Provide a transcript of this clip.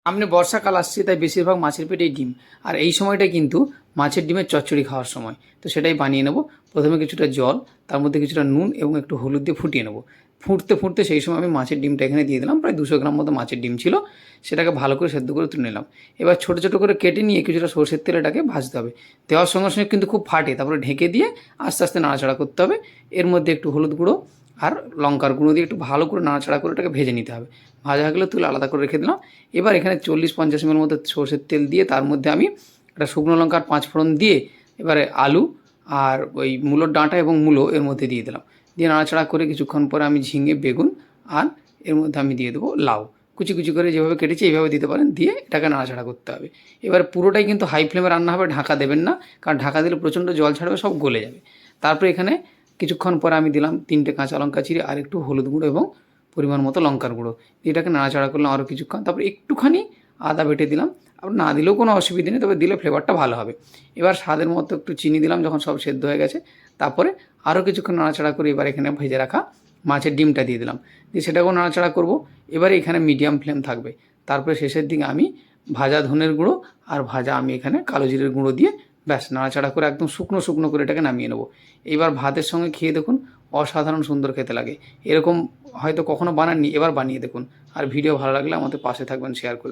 সামনে বর্ষাকাল আসছে, তাই বেশিরভাগ মাছের পেটেই ডিম। আর এই সময়টা কিন্তু মাছের ডিমের চচ্চড়ি খাওয়ার সময়, তো সেটাই বানিয়ে নেব। প্রথমে কিছুটা জল, তার মধ্যে কিছুটা নুন এবং একটু হলুদ দিয়ে ফুটিয়ে নেব। ফুটতে ফুটতে সেই সময় আমি মাছের ডিমটা এখানে দিয়ে দিলাম। প্রায় 200 গ্রাম মতো মাছের ডিম ছিল, সেটাকে ভালো করে সেদ্ধ করে তুলে নিলাম। এবার ছোটো ছোটো করে কেটে নিয়ে কিছুটা সরষের তেলে এটাকে ভাজতে হবে। দেওয়ার সঙ্গে সঙ্গে কিন্তু খুব ফাটে, তারপরে ঢেকে দিয়ে আস্তে আস্তে নাড়াচাড়া করতে হবে। এর মধ্যে একটু হলুদ গুঁড়ো আর লঙ্কার গুঁড়ো দিয়ে একটু ভালো করে নাড়াচাড়া করে এটাকে ভেজে নিতে হবে। ভাজা হয়ে গেলে তুলে আলাদা করে রেখে দিলাম। এবার এখানে 40-50 ml মতো সরষের তেল দিয়ে তার মধ্যে আমি একটা শুকনো লঙ্কার 5 ফোড়ন দিয়ে এবারে আলু আর ওই মূলোর ডাঁটা এবং মূলো এর মধ্যে দিয়ে দিলাম। দিয়ে নাড়াচাড়া করে কিছুক্ষণ পরে আমি ঝিঙে, বেগুন আর এর মধ্যে আমি দিয়ে দেবো লাউ। কুচি কুচি করে যেভাবে কেটেছি এইভাবে দিতে পারেন, দিয়ে এটাকে নাড়াচাড়া করতে হবে। এবার পুরোটাই কিন্তু হাই ফ্লেমে রান্না হবে, ঢাকা দেবেন না, কারণ ঢাকা দিলে প্রচণ্ড জল ছাড়বে, সব গলে যাবে। তারপরে এখানে কিছুক্ষণ পরে আমি দিলাম 3টে কাঁচা লঙ্কা চিড়ে আর একটু হলুদ গুঁড়ো এবং পরিমাণ মতো লঙ্কার গুঁড়ো। এটাকে নাড়াচাড়া করলাম আরও কিছুক্ষণ, তারপরে একটুখানি আদা বেটে দিলাম। আর না দিলেও কোনো অসুবিধা নেই, তবে দিলে ফ্লেভারটা ভালো হবে। এবার স্বাদের মতো একটু চিনি দিলাম যখন সব সেদ্ধ হয়ে গেছে। তারপরে আরও কিছুক্ষণ নাড়াচাড়া করে এবার এখানে ভেজে রাখা মাছের ডিমটা দিয়ে দিলাম, দিয়ে সেটাকেও নাড়াচাড়া করব। এবারে এখানে মিডিয়াম ফ্লেম থাকবে। তারপরে শেষের দিকে আমি ভাজা ধনের গুঁড়ো আর ভাজা আমি এখানে কালো জিরের গুঁড়ো দিয়ে ব্যাস নাড়াচাড়া করে একদম শুকনো শুকনো করে এটাকে নামিয়ে নেব। এইবার ভাতের সঙ্গে খেয়ে দেখুন, অসাধারণ সুন্দর খেতে লাগে। এরকম হয়তো কখনো বানাননি, এবার বানিয়ে দেখুন। আর ভিডিও ভালো লাগলে আমাদের পাশে থাকবেন, শেয়ার করে